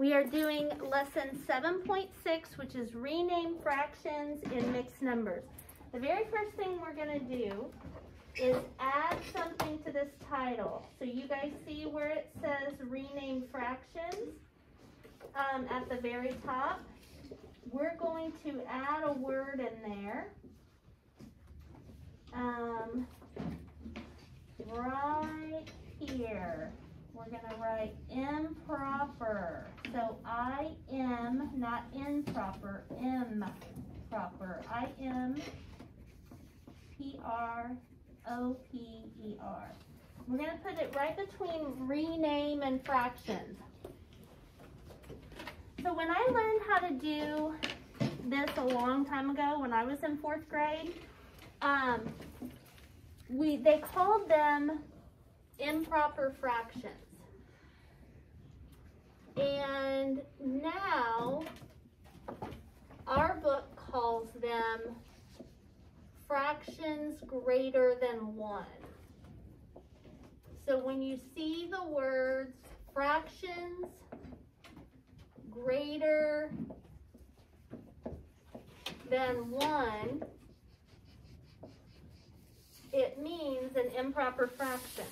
We are doing lesson 7.6, which is rename fractions in mixed numbers. The very first thing we're going to do is add something to this title. So you guys see where it says rename fractions at the very top? We're going to add a word in there. Right here, we're going to write improper. So I-M, not improper, improper. I-M-P-R-O-P-E-R. We're going to put it right between rename and fractions. So when I learned how to do this a long time ago, when I was in 4th grade, they called them improper fractions. And now our book calls them fractions greater than 1. So when you see the words fractions greater than 1, it means an improper fraction.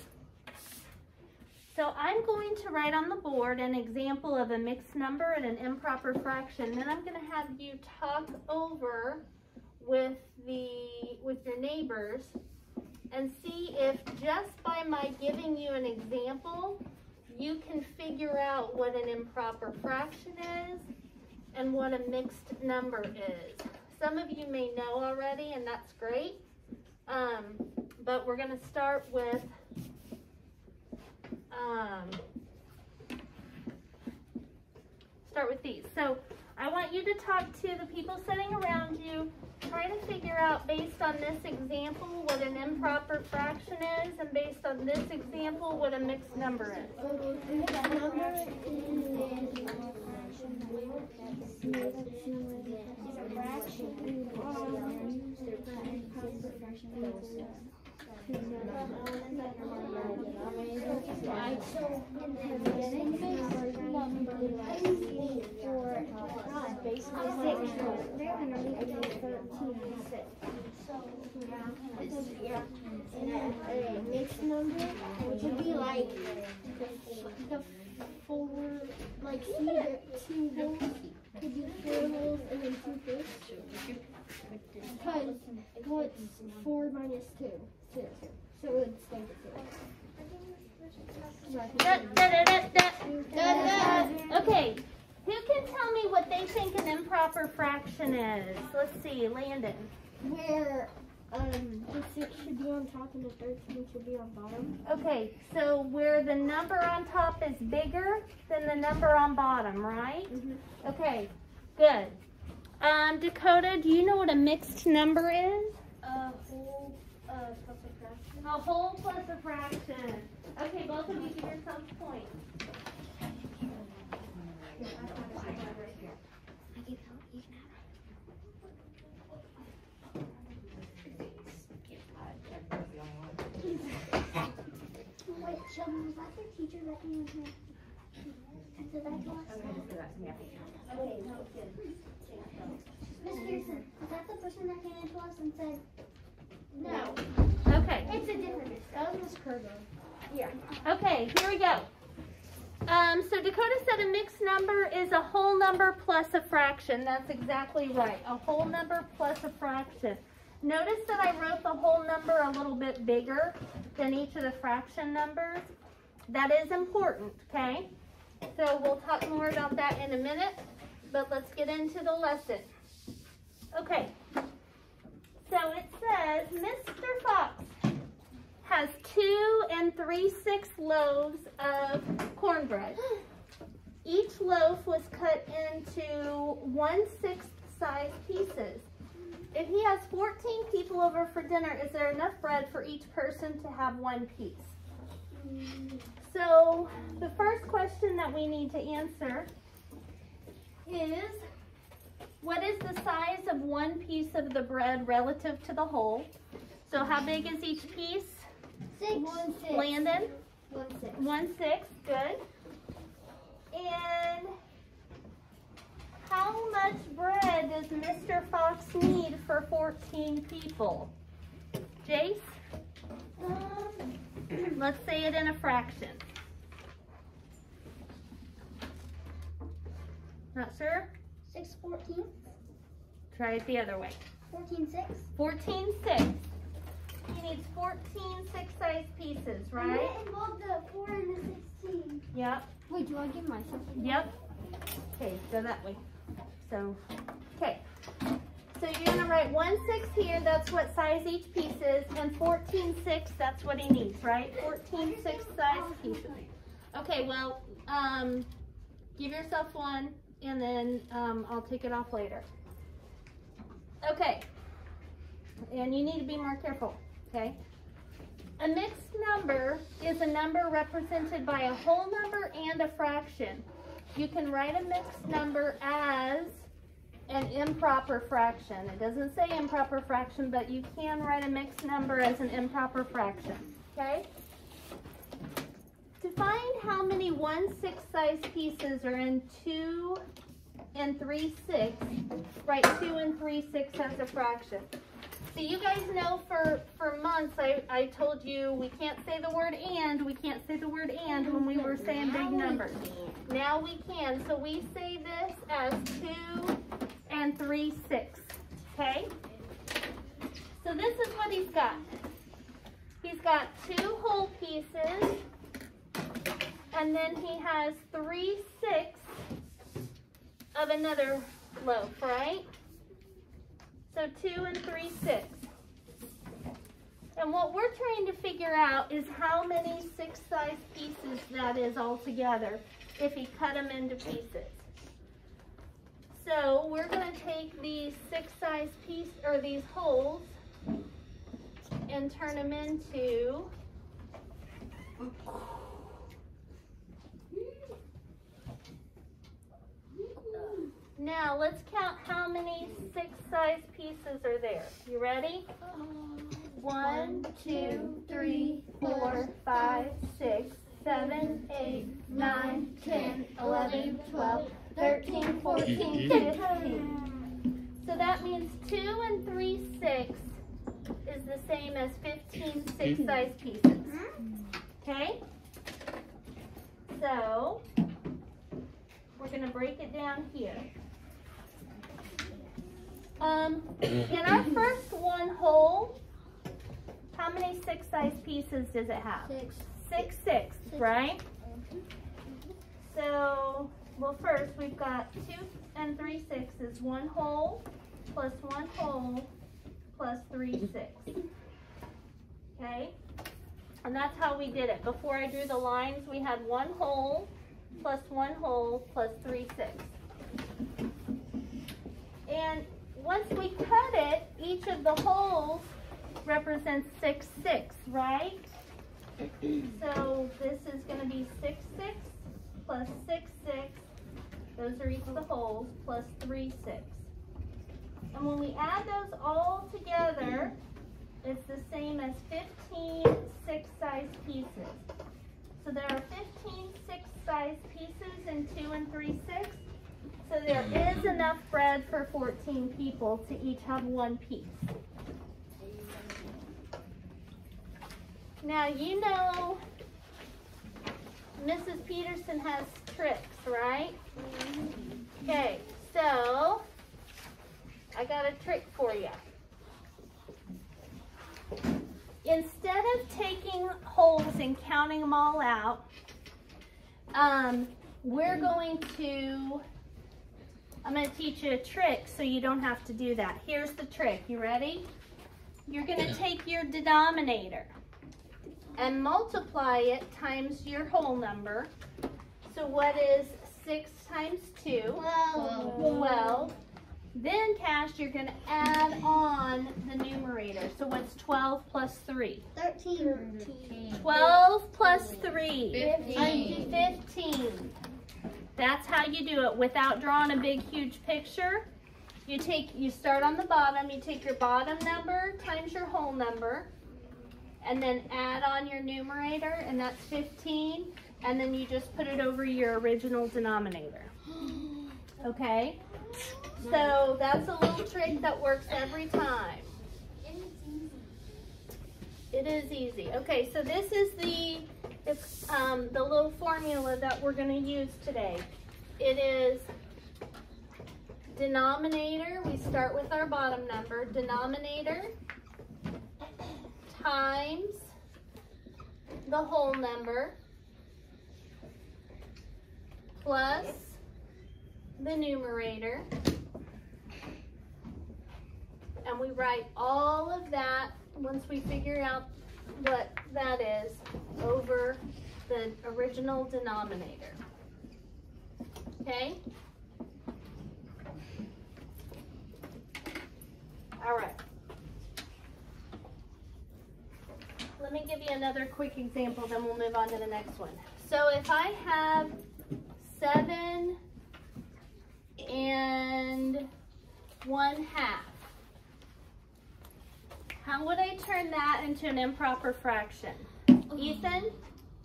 So I'm going to write on the board an example of a mixed number and an improper fraction. Then I'm going to have you talk over with your neighbors and see if just by my giving you an example, you can figure out what an improper fraction is and what a mixed number is. Some of you may know already, and that's great. But we're going to start with these. So I want you to talk to the people sitting around you. Try to figure out, based on this example, what an improper fraction is, and based on this example, what a mixed number is. Mixed number, which would be like the four, like see the 2 holes, could be 4 holes and then 2 fish. Because what's 4 minus 2? 2. So it would stay the 2. Okay, who can tell me what they think an improper fraction is? Let's see, Landon. Where the 6 should be on top and the 13 should be on bottom. Okay, so where the number on top is bigger than the number on bottom, right? Mm-hmm. Okay, good. Dakota, do you know what a mixed number is? A whole plus a fraction. A whole plus a fraction. Okay, both of you give yourselves points. Was that the teacher that you went to that class? Okay, no, good. Miss Pearson, is that the person that came into us and said no? Okay. It's a different Miss. That was Miss Kerber. Yeah. Okay, here we go. So Dakota said a mixed number is a whole number plus a fraction. That's exactly right. A whole number plus a fraction. Notice that I wrote the whole number a little bit bigger than each of the fraction numbers. That is important, okay? So we'll talk more about that in a minute, but let's get into the lesson. Okay, so it says Mr. Fox has 2 3/6 loaves of cornbread. Each loaf was cut into 1/6 size pieces. If he has 14 people over for dinner, is there enough bread for each person to have 1 piece? So the first question that we need to answer is, what is the size of 1 piece of the bread relative to the whole? So how big is each piece? 6. 1/6. Landon? 1/6. 1/6, good. And Mr. Fox need for 14 people? Jace? Let's say it in a fraction. Not sure? 6/14. Try it the other way. 14/6. 14/6. He needs 14 six-size pieces, right? And involve the 4 and the 16. Yep. Wait, do I give myself a Yep. Okay, go that way. So, okay. So you're gonna write 1/6 here, that's what size each piece is, and 14/6, that's what he needs, right? 14 six-size pieces. Okay, well, give yourself one, and then I'll take it off later. Okay, and you need to be more careful, okay? A mixed number is a number represented by a whole number and a fraction. You can write a mixed number as an improper fraction. It doesn't say improper fraction, but you can write a mixed number as an improper fraction, okay? To find how many 1/6 size pieces are in 2 and 3/6, write 2 and 3/6 as a fraction. So you guys know for months I told you we can't say the word and, we can't say the word and when we were saying big numbers. Now we can. So we say this as 2 and 3/6, okay? So this is what he's got. He's got 2 whole pieces, and then he has 3/6 of another loaf, right? So 2 and 3/6. And what we're trying to figure out is how many 6-size pieces that is altogether if he cut them into pieces. So we're going to take these 6-size pieces, or these holes, and turn them into now let's count how many 6-size pieces are there. You ready? 1, 2, 3, 4, 5, 6, 7, 8, 9, 10, 11, 12, 13, 14, 15. So that means 2 and 3/6 is the same as 15 6-size pieces. Okay? So we're going to break it down here. In our first one whole, how many 6-size pieces does it have? 6 6, right? So, well, first we've got 2 and 3/6 is 1 whole plus 1 whole plus 3/6. Okay? And that's how we did it. Before I drew the lines, we had 1 whole plus 1 whole plus 3/6. And once we cut it, each of the holes represents 6 6, right? So this is going to be 6 6 plus 6 6. Those are each of the holes plus 3 6. And when we add those all together, it's the same as 15 6-size pieces. So there are 15 6-size pieces in 2 and 3/6. So there is enough bread for 14 people to each have 1 piece. Now you know Mrs. Peterson has tricks, right? Okay, so I got a trick for you. Instead of taking holes and counting them all out, I'm going to teach you a trick so you don't have to do that. Here's the trick. You ready? You're going to take your denominator and multiply it times your whole number. So what is 6 times 2? 12. Then, Cash, you're going to add on the numerator. So what's 12 plus 3? 13. 12 plus 3. 15. That's how you do it without drawing a big, huge picture. You start on the bottom, you take your bottom number times your whole number, and then add on your numerator, and that's 15, and then you just put it over your original denominator. Okay? So that's a little trick that works every time. It is easy. Okay, so this is the little formula that we're going to use today. It is denominator. We start with our bottom number. Denominator times the whole number plus the numerator. And we write all of that, once we figure out what that is, over the original denominator. Okay? All right. Let me give you another quick example, then we'll move on to the next one. So if I have 7 and 1/2, how would I turn that into an improper fraction? Ethan?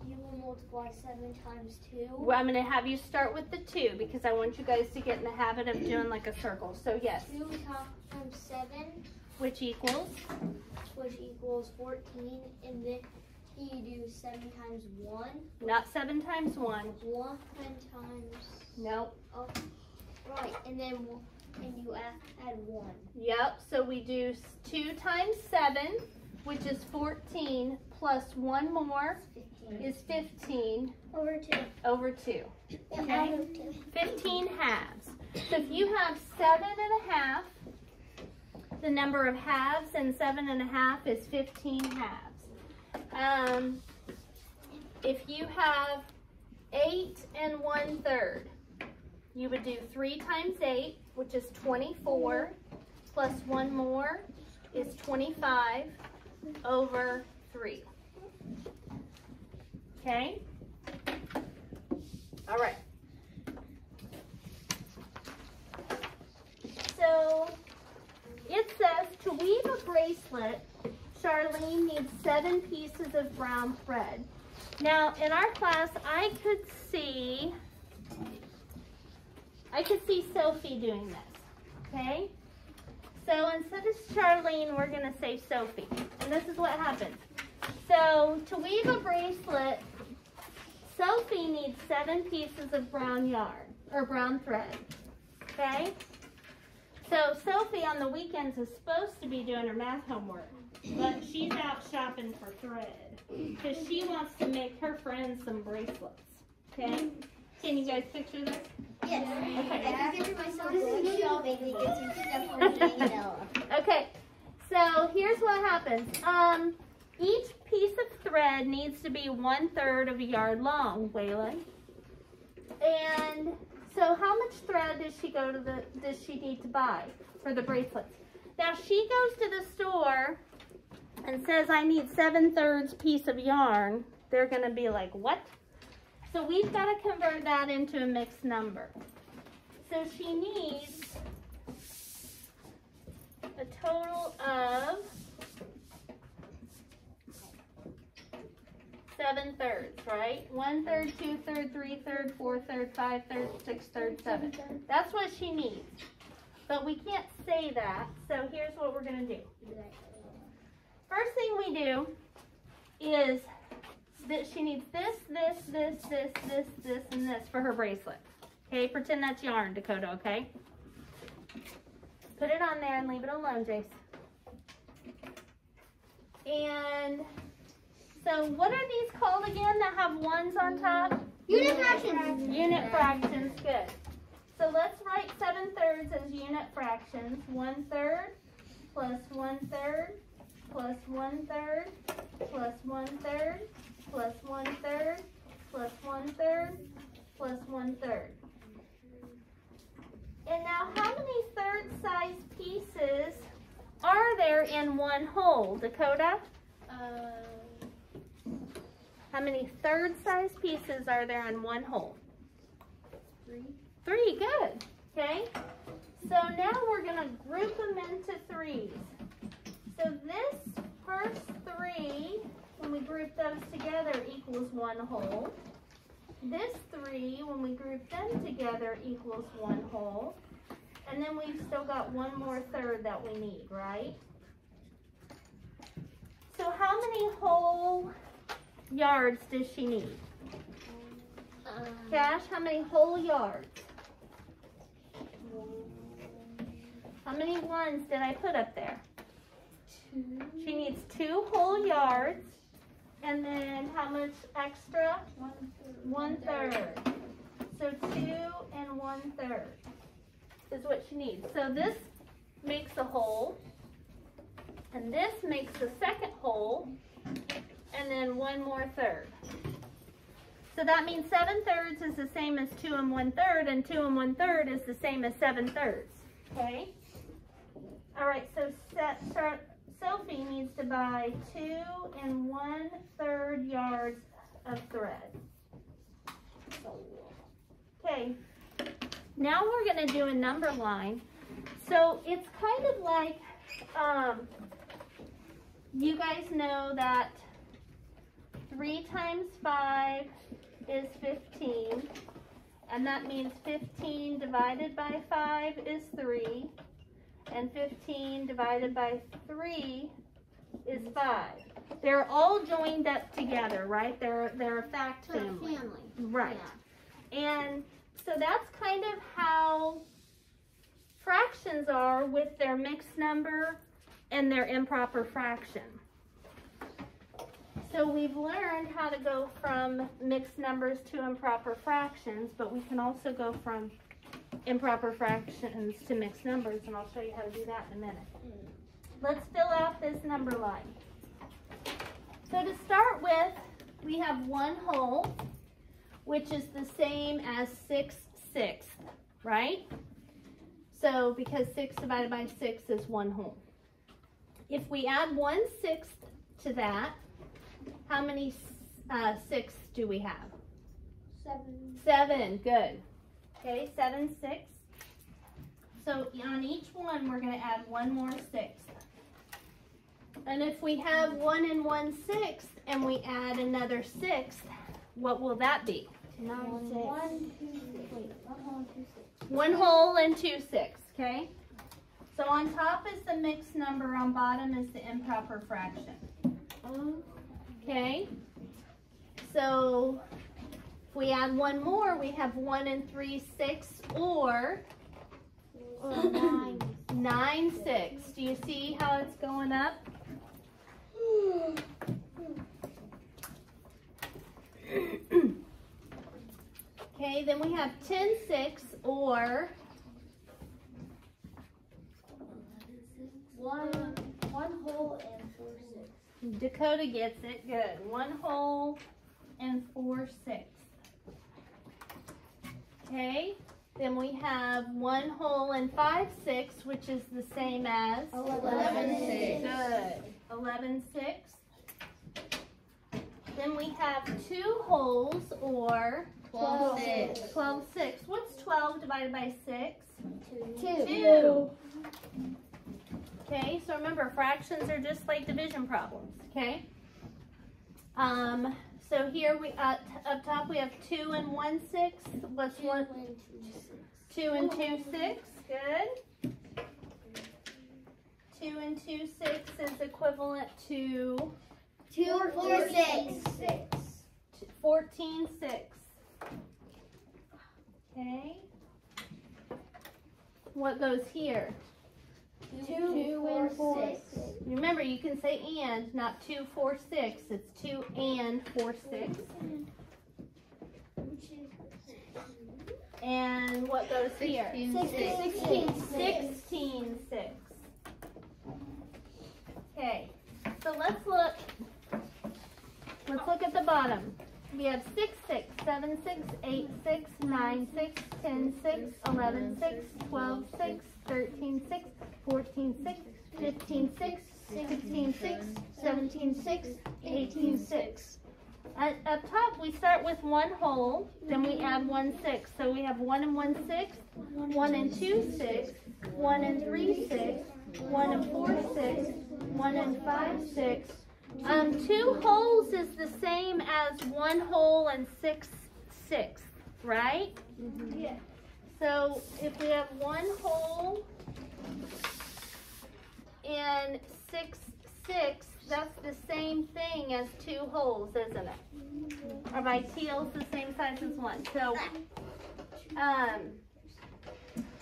You will multiply 7 times 2. Well, I'm going to have you start with the 2 because I want you guys to get in the habit of doing like a circle. So yes. 2 times 7. Which equals? Which equals 14. And then you do 7 times 1. Not 7 times 1. 1 times. Nope. Oh, right. And then you add 1. Yep. So we do 2 times 7, which is 14, plus 1 more is 15 Over 2. over 2. Okay? Over 2. 15 halves. So if you have 7.5, the number of halves in 7.5 is 15 halves. If you have 8 1/3, you would do 3 times 8, which is 24, plus 1 more is 25 over 3. Okay? All right. So it says to weave a bracelet, Charlene needs 7 pieces of brown thread. Now in our class, I could see Sophie doing this. Okay? So instead of Charlene, we're going to say Sophie. And this is what happens. So to weave a bracelet, Sophie needs 7 pieces of brown yarn, or brown thread. Okay? So Sophie on the weekends is supposed to be doing her math homework, but she's out shopping for thread because she wants to make her friends some bracelets. Okay? Can you guys picture this? Yes. Okay. I can picture myself going shopping to get some stuff for Daniela. Okay. So here's what happens. Each piece of thread needs to be 1/3 of a yard long, Waylon. And so how much thread does she need to buy for the bracelets? Now she goes to the store and says, I need 7/3 piece of yarn. They're gonna be like, what? So we've got to convert that into a mixed number. So she needs a total of 7/3, right? 1/3, 2/3, 3/3, 4/3, 5/3, 6/3, 7. That's what she needs. But we can't say that, so here's what we're going to do. First thing we do is that she needs this, and this for her bracelet. Okay, pretend that's yarn, Dakota, okay? Put it on there and leave it alone, Jace. And so what are these called again that have ones on top? Unit fractions. Unit fractions, good. So let's write 7/3 as unit fractions. 1/3 plus 1/3 plus 1/3 plus 1/3 plus 1/3 plus 1/3 plus 1/3. And now how many third size pieces are there in one whole, Dakota? How many third size pieces are there in one whole? 3. 3, good. Okay. So now we're going to group them into 3s. So this first 3, when we group those together, equals one whole. this 3, when we group them together, equals 1 whole. And then we've still got 1 more third that we need, right? So how many whole yards does she need? Cash, how many whole yards? How many ones did I put up there? 2. She needs 2 whole yards. And then how much extra? 1/3. So 2 and 1/3 is what she needs. So this makes a whole. And this makes the second whole. And then 1 more third. So that means 7/3 is the same as 2 and 1/3, and 2 and 1/3 is the same as 7/3. Okay? All right, so Sophie needs to buy 2 and 1/3 yards of thread. Okay, now we're going to do a number line. So it's kind of like, you guys know that 3 times 5 is 15, and that means 15 divided by 5 is 3, and 15 divided by 3 is 5. They're all joined up together, right? They're a fact family. Right. Yeah. And so that's kind of how fractions are with their mixed number and their improper fraction. So we've learned how to go from mixed numbers to improper fractions, but we can also go from improper fractions to mixed numbers, and I'll show you how to do that in a minute. Let's fill out this number line. So to start with, we have 1 whole, which is the same as 6/6, right? So because 6 divided by 6 is 1 whole. If we add 1/6 to that, how many 6 do we have? 7. 7, good. Okay, 7/6. So on each one, we're going to add 1 more 6. And if we have 1 and 1/6 and we add another 6, what will that be? 9, 6. 1, 2, 6. Wait, 1 whole and 2 6. 1 whole and 2 6, okay? So on top is the mixed number, on bottom is the improper fraction. Okay? So if we add 1 more, we have 1 and 3 6, or 9 6. Do you see how it's going up? Okay, then we have 10 6, or 1 whole and 4 6. Dakota gets it, good. 1 whole and 4 6. Okay, then we have 1 whole and 5 6, which is the same as 11 6. Good. 11 6. Then we have 2 wholes, or 12 6. 12 6. What's 12 divided by 6? 2. Okay, so remember, fractions are just like division problems, okay? So here we up top we have 2 and 1/6. What's 1? 2 and 2 6. Good. 2 and 2 6 is equivalent to 2 4 6. 14 6. Okay. What goes here? 2 and 4 6. Remember, you can say and, not 2 4 6. It's 2 and 4 6. And what goes here? 16 6. Okay, so let's look at the bottom. We have 6 6, 7 6, 8 6, 9 6, 10 6, 11 6, 12 6, 13 6, 14 6, 15 6, 16 6, 17 6, 18 6. Up top, we start with 1 whole, then we add 1 6. So we have 1 and 1 6, 1 and 2 6, 1 and 3 6, 1 and 4 6, 1 and 5 6. 2 wholes is the same as 1 whole and 6 6th, right? Mm-hmm. Yeah. So if we have 1 whole and 6/6, that's the same thing as 2 wholes, isn't it? Or my teal's the same size as 1. So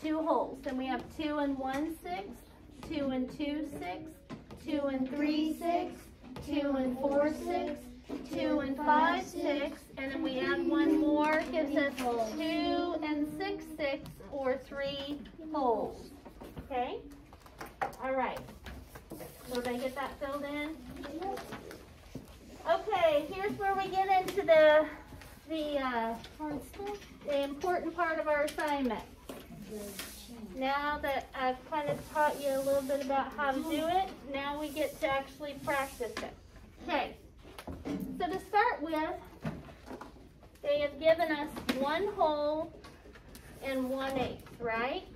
2 wholes. Then we have 2 and 1/6, 2 and 2/6, 2 and 3/6, 2 and 4/6, 2 and 5/6, and then we add 1 more, gives us 2 and 6/6, or 3 wholes. Okay? All right. So did I get that filled in? Okay, here's where we get into the important part of our assignment. Now that I've kind of taught you a little bit about how to do it, now we get to actually practice it. Okay, so to start with, they have given us 1 whole and 1/8, right?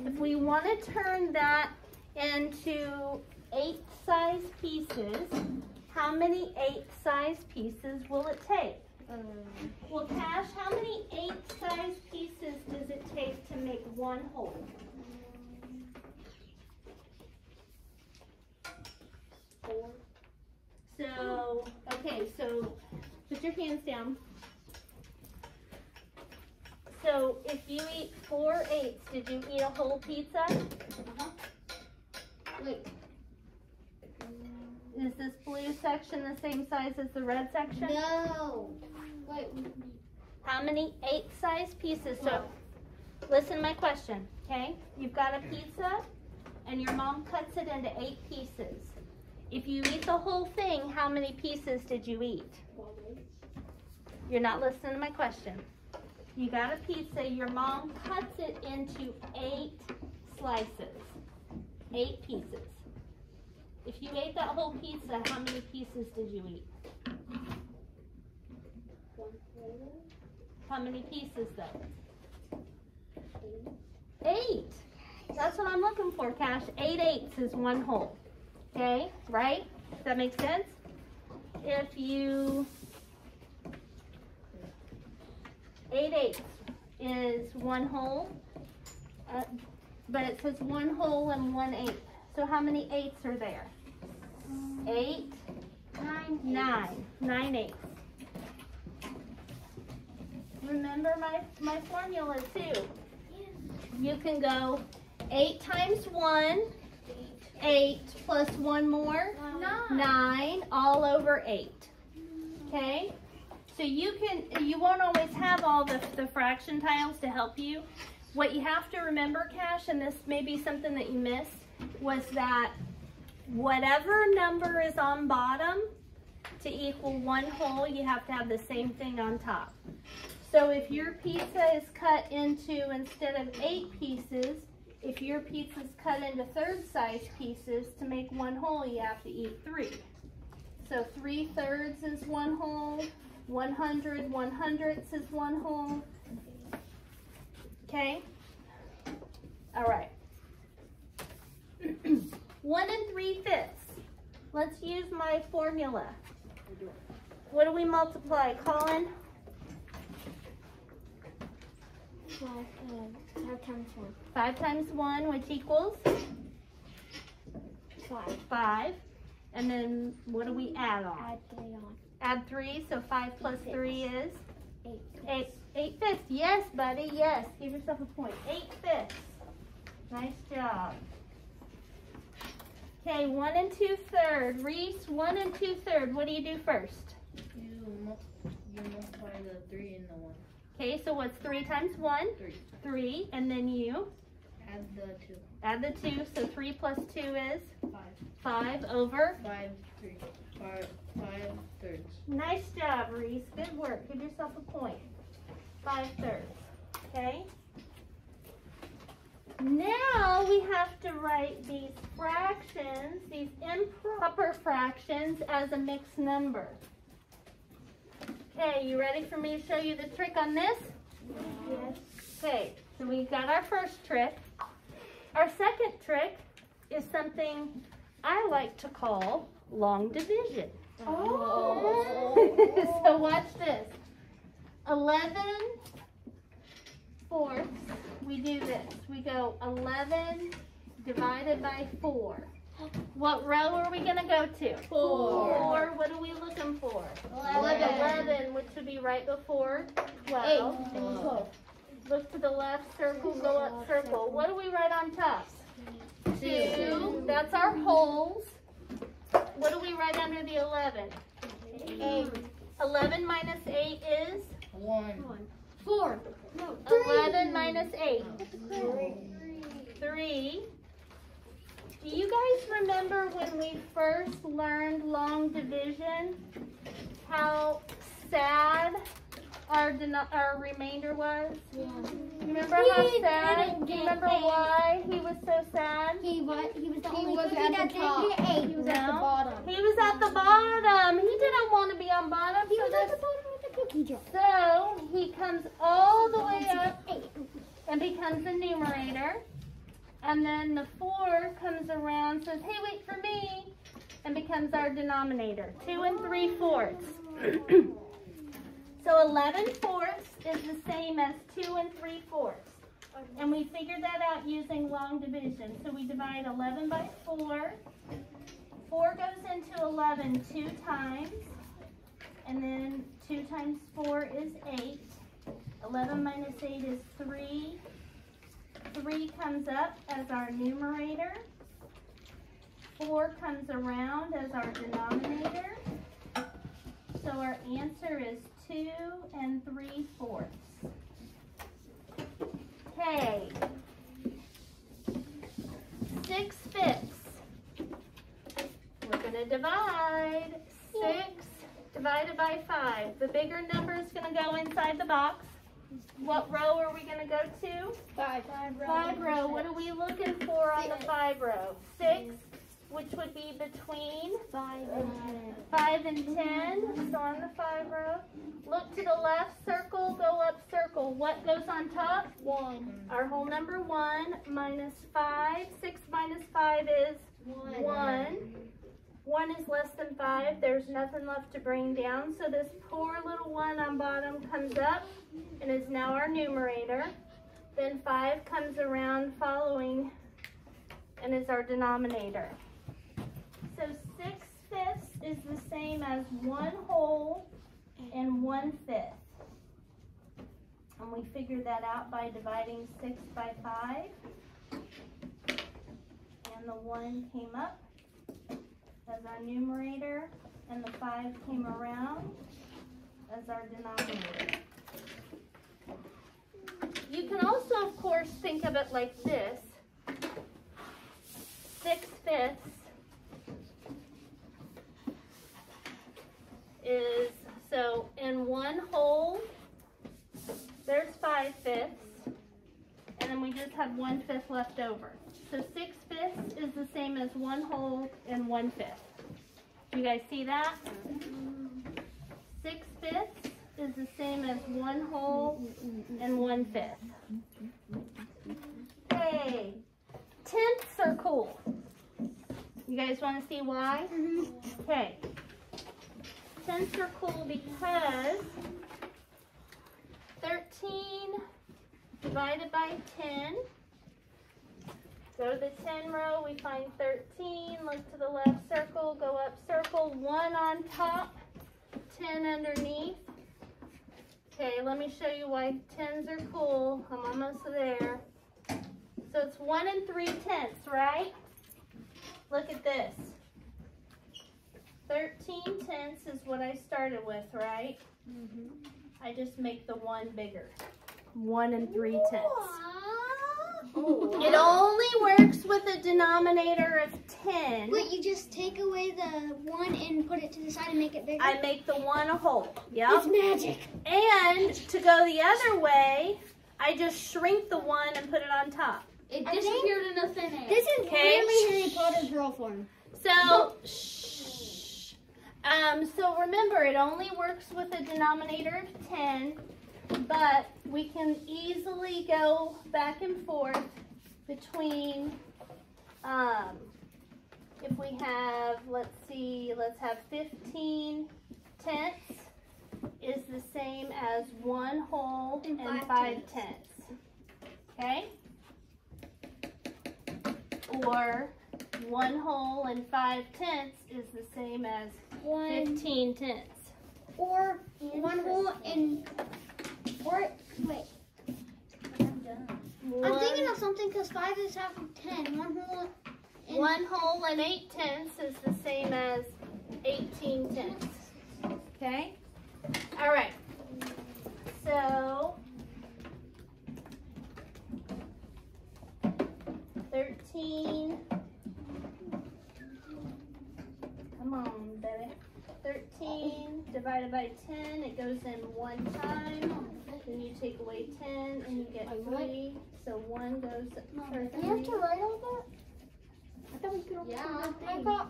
If we want to turn that into 8 size pieces, how many 8 size pieces will it take? Well, Cash, how many 8 size pieces does it take to make 1 whole? 4. So, okay, so put your hands down. So if you eat 4 8s, did you eat a whole pizza? Wait. Is this blue section the same size as the red section? No. Wait. How many 8 size pieces? So listen to my question, okay? You've got a pizza and your mom cuts it into 8 pieces. If you eat the whole thing, how many pieces did you eat? You're not listening to my question. You got a pizza, your mom cuts it into 8 slices, 8 pieces. If you ate that whole pizza, how many pieces did you eat? 1 whole. How many pieces though? 8. That's what I'm looking for, Cash. 8 8s is 1 whole. Okay, right? Does that make sense? If you 8 8s is 1 whole, but it says 1 whole and 1 8. So how many 8s are there? 8, 9, 9 8s. Remember my formula too. You can go 8 times 1, 8 plus 1 more, 9, all over 8. Okay? So you won't always have all the fraction tiles to help you. What you have to remember, Cash, and this may be something that you missed, was that whatever number is on bottom to equal 1 whole, you have to have the same thing on top. So if your pizza is cut into, instead of 8 pieces, if your pizza is cut into 3rd size pieces, to make 1 whole, you have to eat 3. So 3/3 is 1 whole, 100 1/100ths is 1 whole. Okay? All right. 1 3/5. Let's use my formula. What do we multiply, Colin? 5 times 1. 5 times 1, which equals? 5. And then what do we add on? Add 3 on. Add 3, so 5 plus 3 is? 8. 8/5. Yes, buddy, yes. Give yourself a point. 8/5. Nice job. Okay, 1 2/3. Reese, 1 2/3. What do you do first? You multiply the 3 and the 1. Okay, so what's 3 times 1? 3. 3, and then you? Add the 2. Add the 2, so 3 plus 2 is? 5. 5 over? 5 3. 5/3. Nice job, Reese. Good work. Give yourself a point. 5/3. Okay? Now we have to write these fractions, these improper fractions, as a mixed number. Okay, you ready for me to show you the trick on this? Yes. Okay, so we've got our first trick. Our second trick is something I like to call long division. Oh. So watch this. 11/4, we do this. We go 11 divided by 4. What row are we going to go to? 4. What are we looking for? 11, which would be right before 12. 12. Look to the left, circle, go up, circle. What do we write on top? 2. That's our holes. What do we write under the 11? 8. 11 minus 8 is? 1. 4. No, 11 minus 8. 3. Do you guys remember when we first learned long division, how sad our remainder was? Yeah. Remember how sad? Do you remember why he was so sad? He was the He only was cookie at that the didn't top. get 8. He was at the No. bottom. He was at the bottom. He didn't want to be on bottom. He So, was at the bottom of the cookie jar. so he comes all the way up 8. and becomes the numerator. And then the 4 comes around, says, hey, wait for me, and becomes our denominator, 2 3/4. So 11/4 is the same as 2 3/4. And we figured that out using long division. So we divide 11 by 4. 4 goes into 11 2 times. And then 2 times 4 is 8. 11 minus 8 is 3. 3 comes up as our numerator. 4 comes around as our denominator. So our answer is 2 3/4. Okay. 6/5. We're going to divide 6 divided by 5. The bigger number is going to go inside the box. What row are we going to go to? 5. 5 row. What are we looking for on the 5 row? 6, which would be between 5 and 10. 5 and 10. So on the 5 row, look to the left, circle, go up, circle. What goes on top? 1. Our whole number 1 minus 5. 6 minus 5 is 1. 1 is less than 5. There's nothing left to bring down. So this poor little 1 on bottom comes up and is now our numerator. Then 5 comes around following and is our denominator. So 6/5 is the same as 1 whole and 1/5. And we figured that out by dividing 6 by 5. And the 1 came up as our numerator, and the 5 came around as our denominator. You can also, of course, think of it like this. 6/5 is, so in 1 whole, there's 5/5, and then we just have 1/5 left over. So 6/5 is the same as 1 whole and 1/5. You guys see that? 6/5 is the same as 1 whole and 1/5. Hey, tenths are cool. You guys want to see why? Okay. Tenths are cool because 13 divided by 10. Go to the 10 row, we find 13, look to the left, circle, go up, circle, 1 on top, 10 underneath. Okay, let me show you why 10s are cool. I'm almost there. So it's 1 3/10, right? Look at this. 13/10 is what I started with, right? I just make the 1 bigger. 1 3/10. It only works with a denominator of 10. Wait, you just take away the 1 and put it to the side and make it bigger? I make the 1 a whole. Yep. It's magic. And to go the other way, I just shrink the 1 and put it on top. It disappeared in a thin air. This is Okay. really Harry Potter's girl form. So, so remember, it only works with a denominator of 10, but we can easily go back and forth between, if we have, let's have 15 tenths is the same as 1 whole and 5 tenths. Okay? Or 1 whole and 5 tenths is the same as 15 tenths. Or 1 whole and, or, wait. I'm thinking of something because 5 is half of 10. 1 whole and 1 whole and 8 tenths is the same as 18 tenths. Okay? All right. So 13. Come on, baby. 13 divided by 10, it goes in 1 time. Then you take away 10 and you get 3. So 1 goes for 3. you have to write all that? I thought we could only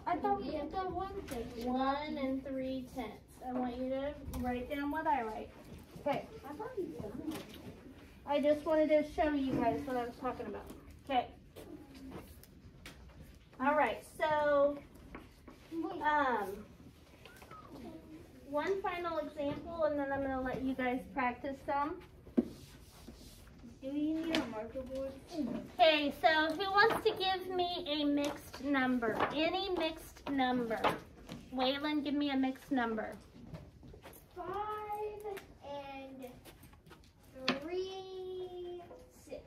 I thought we did the 1 thing. 1 and 3 tenths. I want you to write down what I write. Okay. I thought we done it. I just wanted to show you guys what I was talking about. Okay. All right. So, one final example, and then I'm going to let you guys practice some. Do you need a marker board? Okay. So, who wants to give me a mixed number? Any mixed number? Waylon, give me a mixed number. 5 and 3, 6.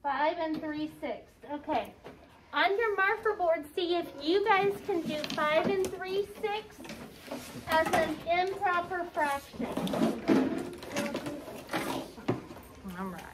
5 and 3 6. Okay. On your marker board, see if you guys can do 5 and 3 6 as an improper fraction. All right.